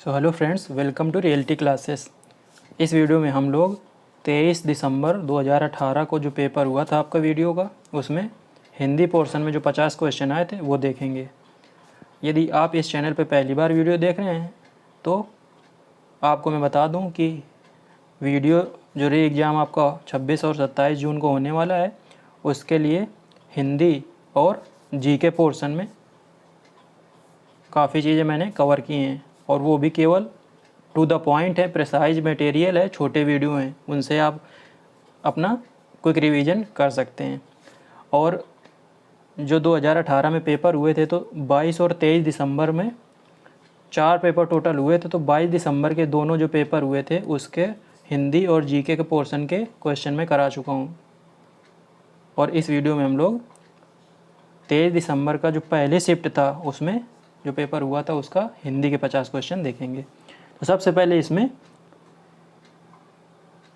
Hello friends, welcome to Reality Classes. इस video में हम लोग 23 दिसंबर 2018 को जो पेपर हुआ था आपका वीडियो का, उसमें हिंदी पोर्शन में जो 50 क्वेश्चन आए थे वो देखेंगे। यदि आप इस चैनल पर पहली बार वीडियो देख रहे हैं तो आपको मैं बता दूं कि वीडियो जो री एग्ज़ाम आपका 26 और 27 जून को होने वाला है, उसके लिए हिंदी और जीके पोर्शन में काफ़ी चीज़ें मैंने कवर की हैं, और वो भी केवल टू द पॉइंट है, प्रिसाइज मटेरियल है, छोटे वीडियो हैं, उनसे आप अपना क्विक रिवीजन कर सकते हैं। और जो 2018 में पेपर हुए थे तो 22 और 23 दिसंबर में 4 पेपर टोटल हुए थे। तो 22 दिसंबर के दोनों जो पेपर हुए थे उसके हिंदी और जीके के पोर्शन के क्वेश्चन मैं करा चुका हूँ। और इस वीडियो में हम लोग 23 दिसंबर का जो पहले शिफ्ट था उसमें जो पेपर हुआ था उसका हिंदी के 50 क्वेश्चन देखेंगे। तो सबसे पहले इसमें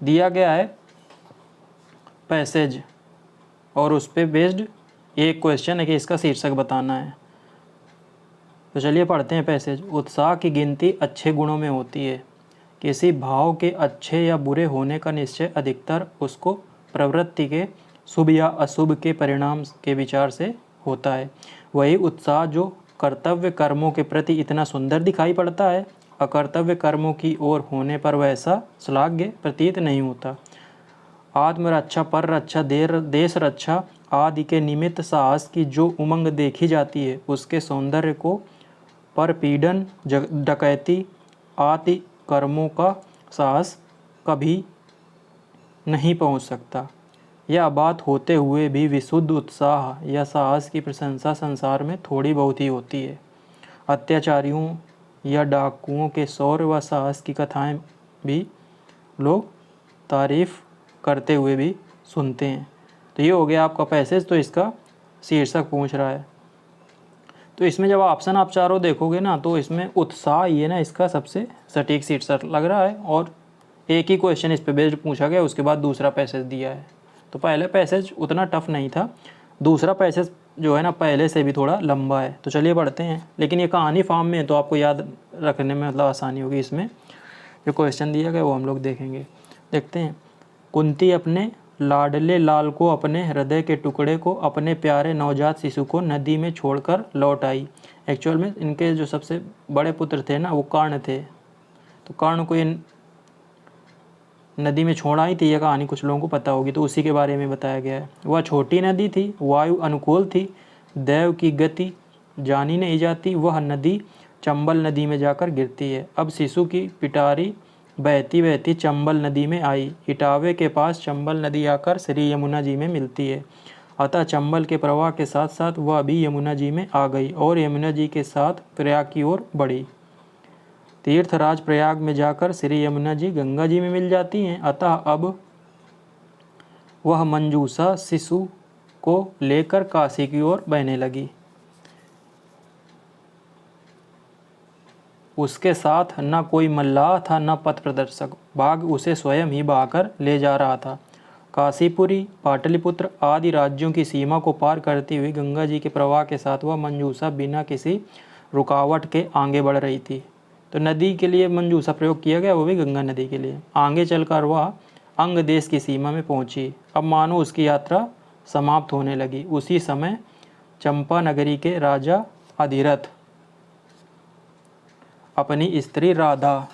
दिया गया है पैसेज, और उस पर बेस्ड एक क्वेश्चन है कि इसका शीर्षक बताना है। तो चलिए पढ़ते हैं पैसेज। उत्साह की गिनती अच्छे गुणों में होती है। किसी भाव के अच्छे या बुरे होने का निश्चय अधिकतर उसको प्रवृत्ति के शुभ या अशुभ के परिणाम के विचार से होता है। वही उत्साह जो कर्तव्य कर्मों के प्रति इतना सुंदर दिखाई पड़ता है, अकर्तव्य कर्मों की ओर होने पर वैसा श्लाघ्य प्रतीत नहीं होता। आत्मरक्षा, पर रक्षा, देश रक्षा आदि के निमित्त साहस की जो उमंग देखी जाती है, उसके सौंदर्य को परपीड़न, डकैती आदि कर्मों का साहस कभी नहीं पहुंच सकता। यह बात होते हुए भी विशुद्ध उत्साह या साहस की प्रशंसा संसार में थोड़ी बहुत ही होती है। अत्याचारियों या डाकुओं के शौर्य व साहस की कथाएं भी लोग तारीफ करते हुए भी सुनते हैं। तो ये हो गया आपका पैसेज। तो इसका शीर्षक पूछ रहा है। तो इसमें जब ऑप्शन आप चारों देखोगे ना, तो इसमें उत्साह ये ना इसका सबसे सटीक शीर्षक लग रहा है, और एक ही क्वेश्चन इस पे बेस्ड पूछा गया, उसके बाद दूसरा पैसेज दिया है। तो पहले पैसेज उतना टफ नहीं था, दूसरा पैसेज जो है ना पहले से भी थोड़ा लंबा है। तो चलिए पढ़ते हैं, लेकिन ये कहानी फॉर्म में है तो आपको याद रखने में मतलब आसानी होगी। इसमें जो क्वेश्चन दिया गया वो हम लोग देखेंगे। देखते हैं। कुंती अपने लाडले लाल को, अपने हृदय के टुकड़े को, अपने प्यारे नवजात शिशु को नदी में छोड़कर लौट आई। एक्चुअल में इनके जो सबसे बड़े पुत्र थे ना वो कर्ण थे। तो कर्ण को ये नदी में छोड़ आई थी, यह कहानी कुछ लोगों को पता होगी, तो उसी के बारे में बताया गया है। वह छोटी नदी थी, वायु अनुकूल थी, दैव की गति जानी नहीं जाती। वह नदी चंबल नदी में जाकर गिरती है। अब शिशु की पिटारी बहती बहती चंबल नदी में आई। इटावे के पास चंबल नदी आकर श्री यमुना जी में मिलती है। अतः चंबल के प्रवाह के साथ साथ वह भी यमुना जी में आ गई और यमुना जी के साथ प्रयाग की ओर बढ़ी। तीर्थराज प्रयाग में जाकर श्री यमुना जी गंगा जी में मिल जाती हैं। अतः अब वह मंजूषा शिशु को लेकर काशी की ओर बहने लगी। उसके साथ न कोई मल्लाह था, न पथ प्रदर्शक। भाग उसे स्वयं ही बहाकर ले जा रहा था। काशीपुरी, पाटलिपुत्र आदि राज्यों की सीमा को पार करती हुई गंगा जी के प्रवाह के साथ वह मंजूषा बिना किसी रुकावट के आगे बढ़ रही थी। तो नदी के लिए मंजूषा प्रयोग किया गया, वो भी गंगा नदी के लिए। आगे चलकर वह अंग देश की सीमा में पहुंची। अब मानो उसकी यात्रा समाप्त होने लगी। उसी समय चंपा नगरी के राजा अधिरथ अपनी स्त्री राधा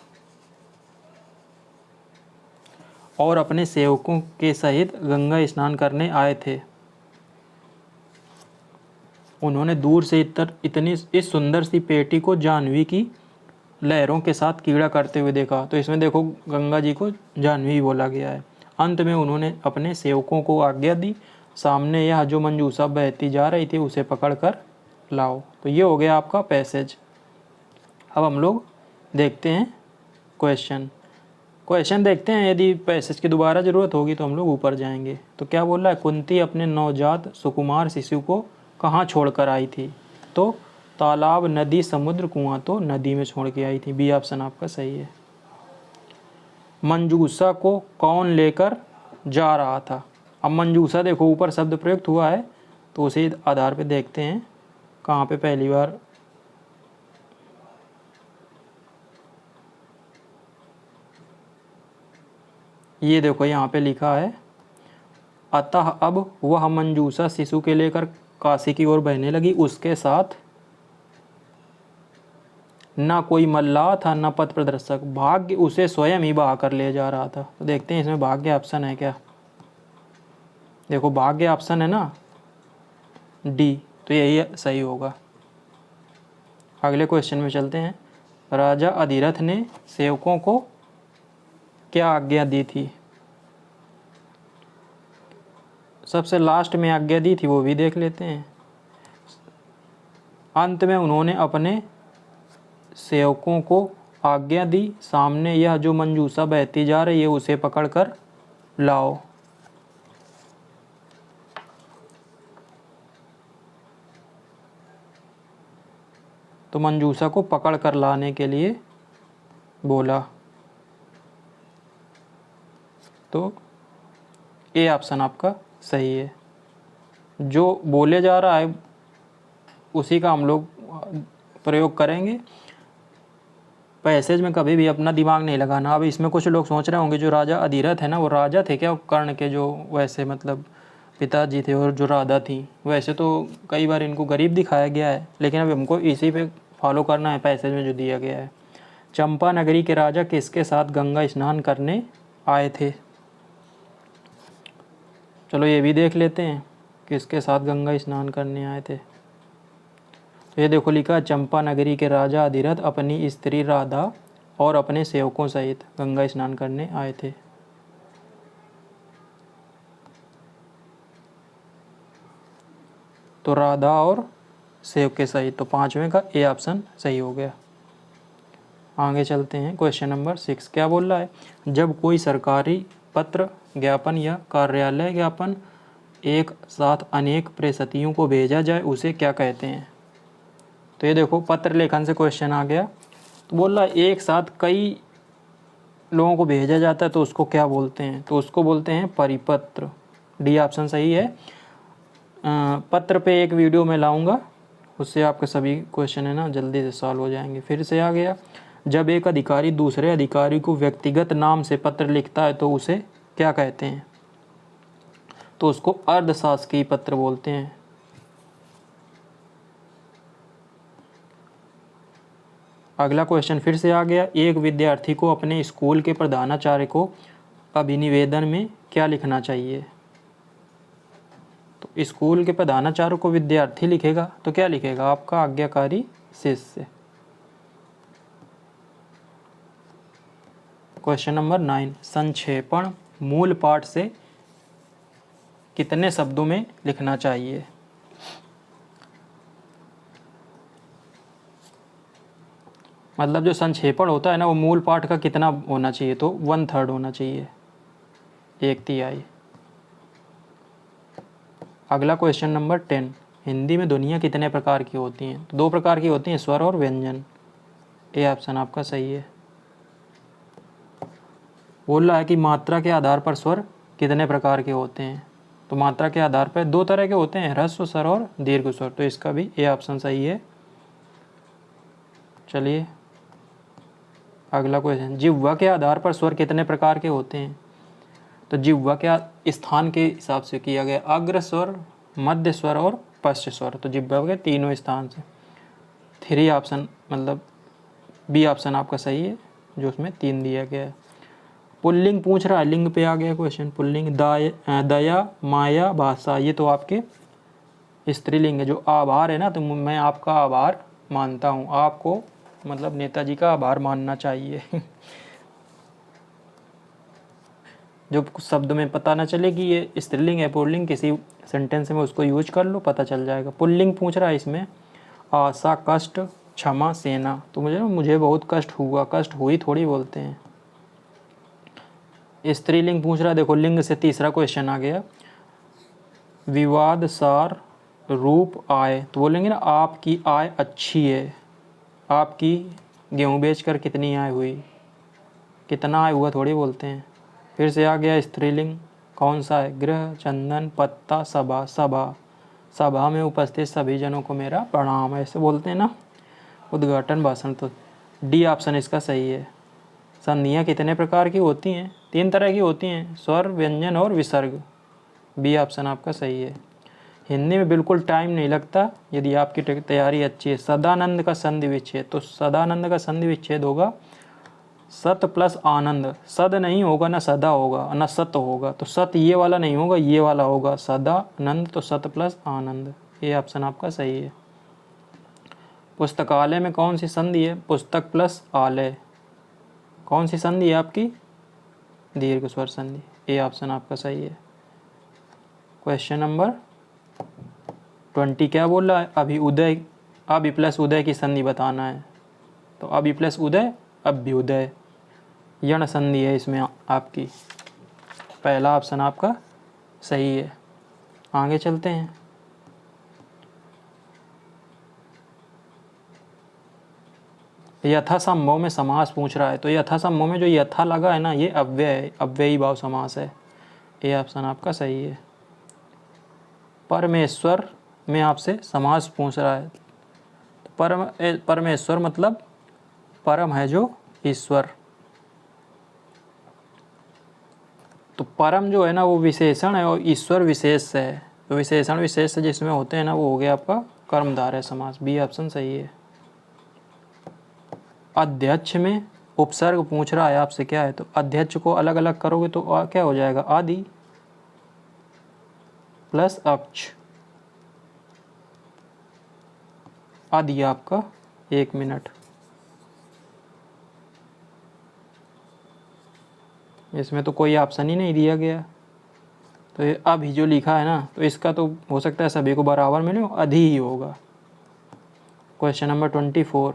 और अपने सेवकों के सहित गंगा स्नान करने आए थे। उन्होंने दूर से इतनी इस सुंदर सी पेटी को जाह्नवी की लहरों के साथ कीड़ा करते हुए देखा। तो इसमें देखो गंगा जी को जाह्नवी बोला गया है। अंत में उन्होंने अपने सेवकों को आज्ञा दी, सामने यह जो मंजूषा बहती जा रही थी उसे पकड़ कर लाओ। तो ये हो गया आपका पैसेज। अब हम लोग देखते हैं क्वेश्चन देखते हैं। यदि पैसेज की दोबारा ज़रूरत होगी तो हम लोग ऊपर जाएंगे। तो क्या बोल रहा है, कुंती अपने नवजात सुकुमार शिशु को कहाँ छोड़कर आई थी? तो तालाब, नदी, समुद्र, कुआं। तो नदी में छोड़ के आई थी। बी ऑप्शन आपका सही है। मंजूषा को कौन लेकर जा रहा था? अब मंजूषा देखो ऊपर शब्द प्रयुक्त हुआ है, तो उसी आधार पे देखते हैं कहाँ पे पहली बार ये देखो यहाँ पे लिखा है, अतः अब वह मंजूषा शिशु के लेकर काशी की ओर बहने लगी। उसके साथ ना कोई मल्लाह था न पथ प्रदर्शक, भाग्य उसे स्वयं ही बहा कर ले जा रहा था। तो देखते हैं इसमें भाग्य ऑप्शन है क्या। देखो भाग्य ऑप्शन है ना डी, तो यही सही होगा। अगले क्वेश्चन में चलते हैं। राजा अधिरथ ने सेवकों को क्या आज्ञा दी थी। सबसे लास्ट में आज्ञा दी थी वो भी देख लेते हैं। अंत में उन्होंने अपने सेवकों को आज्ञा दी, सामने यह जो मंजूषा बहती जा रही है उसे पकड़कर लाओ। तो मंजूषा को पकड़ कर लाने के लिए बोला। तो ए ऑप्शन आपका सही है। जो बोले जा रहा है उसी का हम लोग प्रयोग करेंगे। पैसेज में कभी भी अपना दिमाग नहीं लगाना। अब इसमें कुछ लोग सोच रहे होंगे जो राजा अधिरथ है ना, वो राजा थे क्या कर्ण के, जो वैसे मतलब पिताजी थे, और जो राधा थी वैसे तो कई बार इनको गरीब दिखाया गया है, लेकिन अब हमको इसी पे फॉलो करना है पैसेज में जो दिया गया है। चंपा नगरी के राजा किसके साथ गंगा स्नान करने आए थे। चलो ये भी देख लेते हैं, किसके साथ गंगा स्नान करने आए थे। तो ये देखो लिखा, चंपा नगरी के राजा अधिरथ अपनी स्त्री राधा और अपने सेवकों सहित गंगा स्नान करने आए थे। तो राधा और सेवक के सहित, तो पांचवें का ए ऑप्शन सही हो गया। आगे चलते हैं। क्वेश्चन नंबर 6 क्या बोल रहा है। जब कोई सरकारी पत्र ज्ञापन या कार्यालय ज्ञापन एक साथ अनेक प्रेषितों को भेजा जाए उसे क्या कहते हैं। तो ये देखो पत्र लेखन से क्वेश्चन आ गया। तो बोल रहा है एक साथ कई लोगों को भेजा जाता है तो उसको क्या बोलते हैं। तो उसको बोलते हैं परिपत्र। डी ऑप्शन सही है। पत्र पे एक वीडियो में लाऊंगा, उससे आपके सभी क्वेश्चन है ना जल्दी से सॉल्व हो जाएंगे। फिर से आ गया, जब एक अधिकारी दूसरे अधिकारी को व्यक्तिगत नाम से पत्र लिखता है तो उसे क्या कहते हैं। तो उसको अर्धशासकीय पत्र बोलते हैं। अगला क्वेश्चन फिर से आ गया, एक विद्यार्थी को अपने स्कूल के प्रधानाचार्य को अभिनिवेदन में क्या लिखना चाहिए। तो स्कूल के प्रधानाचार्य को विद्यार्थी लिखेगा तो क्या लिखेगा, आपका आज्ञाकारी शिष्य। क्वेश्चन नंबर 9, संक्षेपण मूल पाठ से कितने शब्दों में लिखना चाहिए। मतलब जो संक्षेपण होता है ना वो मूल पाठ का कितना होना चाहिए, तो 1/3 होना चाहिए, 1/3। अगला क्वेश्चन नंबर 10, हिंदी में ध्वनियाँ कितने प्रकार की होती हैं। तो 2 प्रकार की होती हैं, स्वर और व्यंजन। ए ऑप्शन आपका सही है। बोल रहा है कि मात्रा के आधार पर स्वर कितने प्रकार के होते हैं। तो मात्रा के आधार पर 2 तरह के होते हैं, ह्रस्व स्वर और दीर्घ स्वर। तो इसका भी ए ऑप्शन सही है। चलिए अगला क्वेश्चन, जिह्वा के आधार पर स्वर कितने प्रकार के होते हैं। तो जिह्वा के स्थान के हिसाब से किया गया, अग्र स्वर, मध्य स्वर और पश्च स्वर। तो जिह्वा के तीनों स्थान से 3 ऑप्शन, मतलब बी ऑप्शन आपका सही है, जो उसमें 3 दिया गया है। पुल्लिंग पूछ रहा है, लिंग पे आ गया क्वेश्चन। पुल्लिंग दया, माया, भाषा, ये तो आपके स्त्रीलिंग है। जो आभार है ना, तो मैं आपका आभार मानता हूँ, आपको मतलब नेताजी का आभार मानना चाहिए। जो शब्द में पता ना चले कि ये स्त्रीलिंग है पुल्लिंग, किसी सेंटेंस में उसको यूज कर लो, पता चल जाएगा। पुल्लिंग पूछ रहा है इसमें, आशा, कष्ट, क्षमा, सेना। तो मुझे बहुत कष्ट हुआ, कष्ट हुई थोड़ी बोलते हैं। स्त्रीलिंग पूछ रहा है, देखो लिंग से तीसरा क्वेश्चन आ गया, विवाद, सार, रूप, आय। तो बोलेंगे ना आपकी आय अच्छी है, आपकी गेहूँ बेचकर कितनी आय हुई, कितना आय हुआ थोड़ी बोलते हैं। फिर से आ गया स्त्रीलिंग, कौन सा है, गृह, चंदन, पत्ता, सभा। सभा, सभा में उपस्थित सभी जनों को मेरा प्रणाम, ऐसे बोलते हैं ना, उद्घाटन भाषण। तो डी ऑप्शन इसका सही है। संधियाँ कितने प्रकार की होती हैं? 3 तरह की होती हैं, स्वर, व्यंजन और विसर्ग। बी ऑप्शन आपका सही है। हिंदी में बिल्कुल टाइम नहीं लगता यदि आपकी तैयारी अच्छी है। सदानंद का संधि विच्छेद, तो सदानंद का संधि विच्छेद होगा सत प्लस आनंद। सद नहीं होगा, ना सदा होगा, ना सत होगा। तो सत ये वाला नहीं होगा, ये वाला होगा सदानंद, तो सत प्लस आनंद। ये ऑप्शन आपका सही है। पुस्तकालय में कौन सी संधि है? पुस्तक प्लस आलय। कौन सी संधि है आपकी? दीर्घ स्वर संधि। ये ऑप्शन आपका सही है। क्वेश्चन नंबर 20 क्या बोल रहा है? अभ्युदय, अभि प्लस उदय की संधि बताना है। तो अभि प्लस उदय अभ्युदय, यण संधि है इसमें आपकी। पहला ऑप्शन आपका सही है। आगे चलते हैं। यथासंभव में समास पूछ रहा है। तो यथासंभव में जो यथा लगा है ना, ये अव्यय है, अव्ययी भाव समास है। ये ऑप्शन आपका सही है। परमेश्वर में आपसे समास पूछ रहा है। तो परमेश्वर मतलब परम है जो ईश्वर। तो परम जो है ना वो विशेषण है और ईश्वर विशेष है। तो विशेषण विशेष जिसमें होते हैं ना वो हो गया आपका कर्मधारय समास। बी ऑप्शन सही है। अध्यक्ष में उपसर्ग पूछ रहा है आपसे क्या है? तो अध्यक्ष को अलग अलग करोगे तो क्या हो जाएगा? आदि प्लस अक्ष। आदि आपका 1 मिनट। इसमें तो कोई ऑप्शन ही नहीं दिया गया। तो ये अभी जो लिखा है ना, तो इसका तो हो सकता है सभी को बराबर मिले, अधि ही होगा। क्वेश्चन नंबर 24,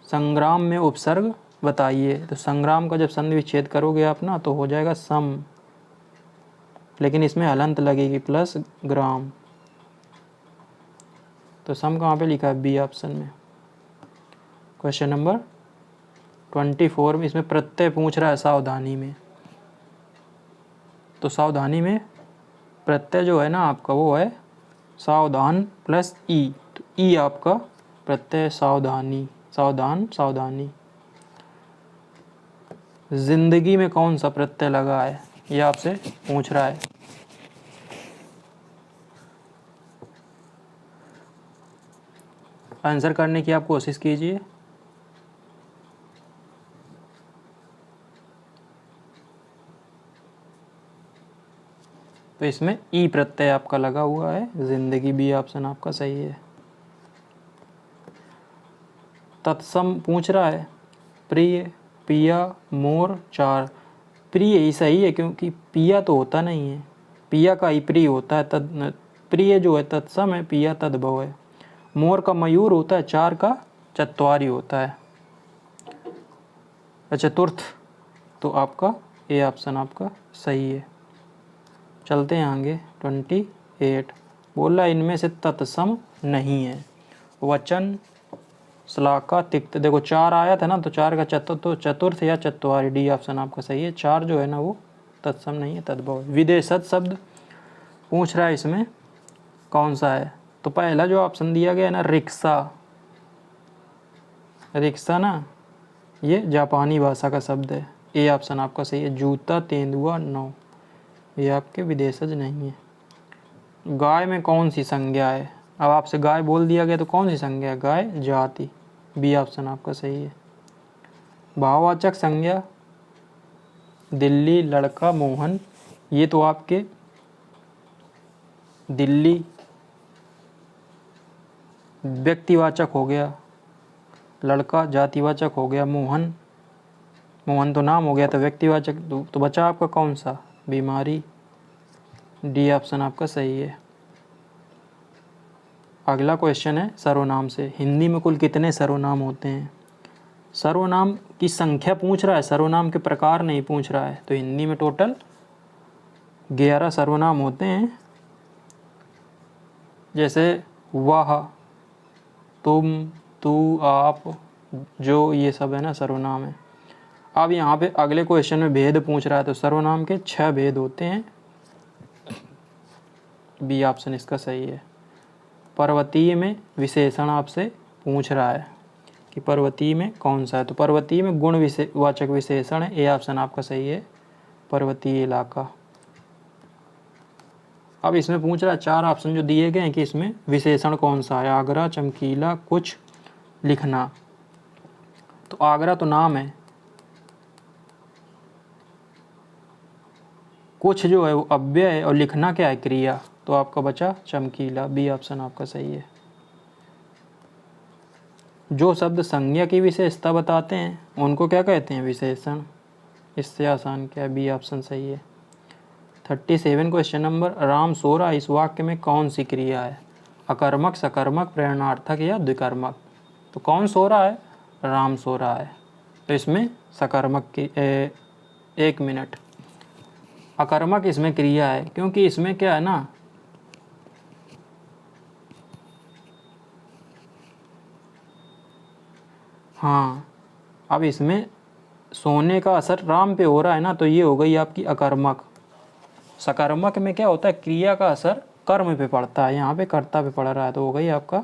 संग्राम में उपसर्ग बताइए। तो संग्राम का जब संधि विच्छेद करोगे आप ना तो हो जाएगा सम, लेकिन इसमें हलंत लगेगी प्लस ग्राम। तो सम कहाँ पे लिखा है? बी ऑप्शन में। क्वेश्चन नंबर 24 में इसमें प्रत्यय पूछ रहा है सावधानी में। तो सावधानी में प्रत्यय जो है ना आपका वो है सावधान प्लस ई। तो ई आपका प्रत्यय सावधानी, सावधान, सावधानी। जिंदगी में कौन सा प्रत्यय लगा है ये आपसे पूछ रहा है। आंसर करने की आप कोशिश कीजिए। तो इसमें ई प्रत्यय आपका लगा हुआ है, जिंदगी। बी ऑप्शन आपका सही है। तत्सम पूछ रहा है। प्रिय, पिया, मोर, चार। प्रिय ही सही है क्योंकि पिया तो होता नहीं है, पिया का ही प्रिय होता है। तद प्रिय जो है तत्सम है, पिया तद्भव है। मोर का मयूर होता है, चार का चत्वारी होता है, चतुर्थ। तो आपका ए ऑप्शन आपका सही है। चलते हैं आगे। 28 बोल रहा है इनमें से तत्सम नहीं है। वचन, श्लाका, तिक्त। देखो 4 आया था ना, तो 4 का चतुर्थ या चत्वारी। डी ऑप्शन आपका सही है। 4 जो है ना वो तत्सम नहीं है, तद्भव। विदेशज शब्द पूछ रहा है, इसमें कौन सा है? तो पहला जो ऑप्शन दिया गया है ना रिक्शा, रिक्शा ना ये जापानी भाषा का शब्द है। ए ऑप्शन आपका सही है। जूता, तेंदुआ, नाव, ये आपके विदेशज नहीं है। गाय में कौन सी संज्ञा है? अब आपसे गाय बोल दिया गया तो कौन सी संज्ञा है? गाय जाति। बी ऑप्शन आपका सही है। भाववाचक संज्ञा दिल्ली, लड़का, मोहन, ये तो आपके दिल्ली व्यक्तिवाचक हो गया, लड़का जातिवाचक हो गया, मोहन, मोहन तो नाम हो गया तो व्यक्तिवाचक। तो बचा आपका कौन सा? बीमारी। डी ऑप्शन आपका सही है। अगला क्वेश्चन है सर्वनाम से। हिंदी में कुल कितने सर्वनाम होते हैं? सर्वनाम की संख्या पूछ रहा है, सर्वनाम के प्रकार नहीं पूछ रहा है। तो हिंदी में टोटल 11 सर्वनाम होते हैं। जैसे वह, तुम, तू, आप, जो, ये सब है ना सर्वनाम है। अब यहाँ पे अगले क्वेश्चन में भेद पूछ रहा है। तो सर्वनाम के 6 भेद होते हैं। बी ऑप्शन इसका सही है। पर्वतीय में विशेषण आपसे पूछ रहा है कि पर्वतीय में कौन सा है, तो पर्वतीय में वाचक विशेषण है, ए ऑप्शन आपका सही है, पर्वतीय इलाका। अब इसमें पूछ रहा है 4 ऑप्शन जो दिए गए हैं कि इसमें विशेषण कौन सा है, आगरा, चमकीला, कुछ, लिखना। तो आगरा तो नाम है, कुछ जो है वो अव्यय है, और लिखना क्या है, क्रिया। तो आपका बचा चमकीला, बी ऑप्शन आपका सही है। जो शब्द संज्ञा की विशेषता बताते हैं उनको क्या कहते हैं, विशेषण। इससे आसान क्या है, बी ऑप्शन सही है। 37 क्वेश्चन नंबर, राम सो रहा, इस वाक्य में कौन सी क्रिया है, अकर्मक, सकर्मक, प्रेरणार्थक या द्विकर्मक। तो कौन सो रहा है, राम सो रहा है, तो इसमें सकर्मक की 1 मिनट, अकर्मक इसमें क्रिया है, क्योंकि इसमें क्या है ना, हाँ अब इसमें सोने का असर राम पे हो रहा है ना, तो ये हो गई आपकी अकर्मक। सकर्मक में क्या होता है, क्रिया का असर कर्म पे पड़ता है, यहाँ पे कर्ता पे पड़ रहा है, तो हो गई आपका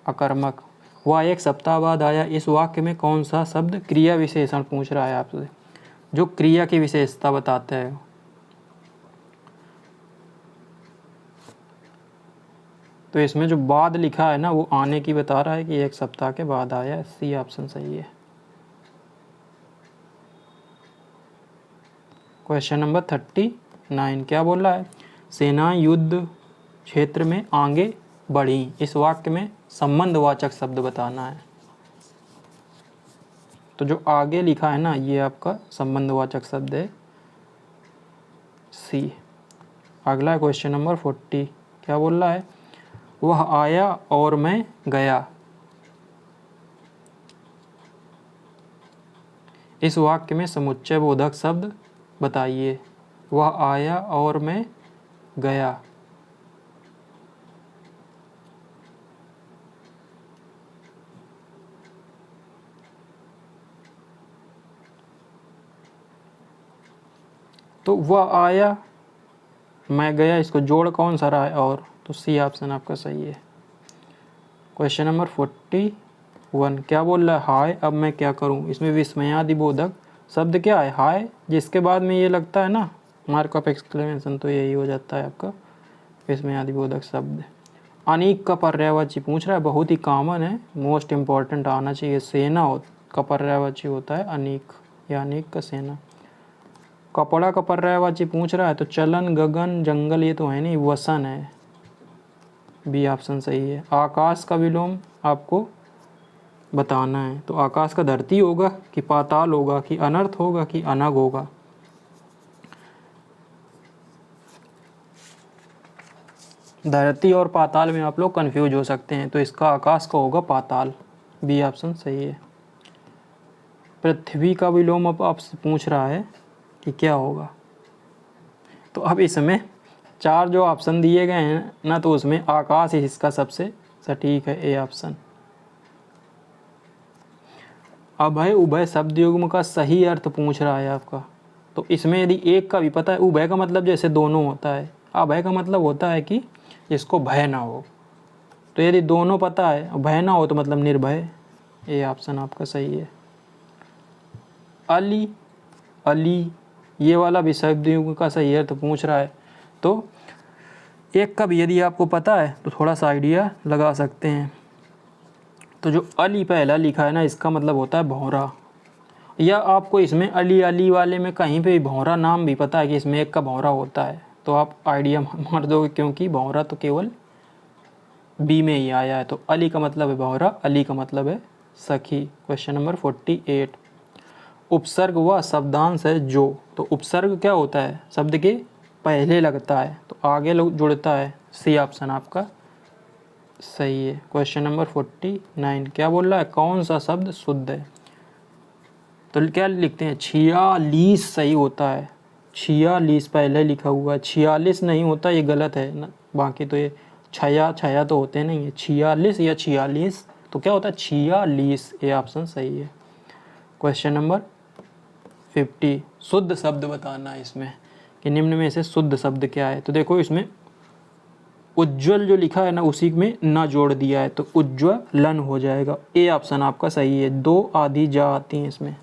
अकर्मक। वह 1 सप्ताह बाद आया, इस वाक्य में कौन सा शब्द क्रिया विशेषण पूछ रहा है आपसे, जो क्रिया की विशेषता बताता है। तो इसमें जो बाद लिखा है ना वो आने की बता रहा है कि 1 सप्ताह के बाद आया, सी ऑप्शन सही है। क्वेश्चन नंबर 39 क्या बोल रहा है, सेनाएं युद्ध क्षेत्र में आगे बढ़ी, इस वाक्य में संबंधवाचक शब्द बताना है। तो जो आगे लिखा है ना ये आपका संबंधवाचक शब्द है, सी। अगला क्वेश्चन नंबर 40 क्या बोल रहा है, वह आया और मैं गया, इस वाक्य में समुच्चय बोधक शब्द बताइए। वह आया और मैं गया, तो वह आया मैं गया, इसको जोड़ कौन सा रहा है, और, तो सी ऑप्शन आपका सही है। क्वेश्चन नंबर 41 क्या बोल रहा है, हाय अब मैं क्या करूं, इसमें विस्मयादि बोधक शब्द क्या है, हाय, जिसके बाद में ये लगता है ना मार्क ऑफ एक्सक्लेमेशन, तो यही हो जाता है आपका विस्मयादि बोधक शब्द। अनेक का पर्यायवाची पूछ रहा है, बहुत ही कॉमन है, मोस्ट इम्पॉर्टेंट आना चाहिए। सेना का पर्यायवाची होता है अनेक, या अनेक का सेना। कपड़ा का पर्यायवाची पूछ रहा है, तो चलन, गगन, जंगल ये तो है नहीं, वसन है, बी ऑप्शन सही है। आकाश का विलोम आपको बताना है, तो आकाश का धरती होगा कि पाताल होगा कि अनर्थ होगा कि अनग होगा। धरती और पाताल में आप लोग कंफ्यूज हो सकते हैं, तो इसका आकाश का होगा पाताल, बी ऑप्शन सही है। पृथ्वी का विलोम अब आपसे पूछ रहा है कि क्या होगा, तो अब इसमें 4 जो ऑप्शन दिए गए हैं ना, तो उसमें आकाश इसका सबसे सटीक है, ए ऑप्शन। अभय उभय शब्द युग्म का सही अर्थ पूछ रहा है आपका, तो इसमें यदि एक का भी पता है, उभय का मतलब जैसे दोनों होता है, अभय का मतलब होता है कि जिसको भय ना हो, तो यदि दोनों पता है, भय ना हो तो मतलब निर्भय, ये ऑप्शन आपका सही है। अली, अली ये वाला भी शब्द युग्म का सही अर्थ पूछ रहा है, तो एक का भी यदि आपको पता है तो थोड़ा सा आइडिया लगा सकते हैं। तो जो अली पहला लिखा है ना, इसका मतलब होता है भौरा, या आपको इसमें अली अली वाले में कहीं पे भी भौरा नाम भी पता है कि इसमें एक का भौरा होता है, तो आप आइडिया मार दोगे, क्योंकि भौरा तो केवल बी में ही आया है। तो अली का मतलब है भौरा, अली का मतलब है सखी। क्वेश्चन नंबर 48 उपसर्ग व शब्दांश है जो, तो उपसर्ग क्या होता है, शब्द के पहले लगता है तो आगे जुड़ता है, सी ऑप्शन आपका सही है। क्वेश्चन नंबर 49 क्या बोल रहा है, कौन सा शब्द शुद्ध है, तो क्या लिखते हैं, 46 सही होता है, 46 पहले लिखा हुआ है, 46 नहीं होता, ये गलत है ना, बाकी तो ये छया तो होते नहीं है, 46 या 46, तो क्या होता है 46, ये ऑप्शन सही है। क्वेश्चन नंबर 50 शुद्ध शब्द बताना है इसमें, कि निम्न में से शुद्ध शब्द क्या है, तो देखो इसमें उज्ज्वल जो लिखा है ना उसी में ना जोड़ दिया है तो उज्ज्वलन हो जाएगा। ए ऑप्शन आपका सही है, 2 आधी जा आती हैं इसमें।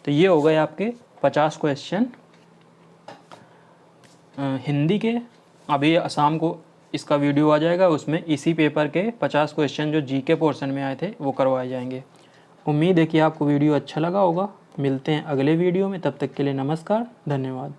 तो ये हो गए आपके 50 क्वेश्चन हिंदी के। अभी शाम को इसका वीडियो आ जाएगा, उसमें इसी पेपर के 50 क्वेश्चन जो जीके पोर्शन में आए थे वो करवाए जाएंगे। उम्मीद है कि आपको वीडियो अच्छा लगा होगा। मिलते हैं अगले वीडियो में, तब तक के लिए नमस्कार, धन्यवाद।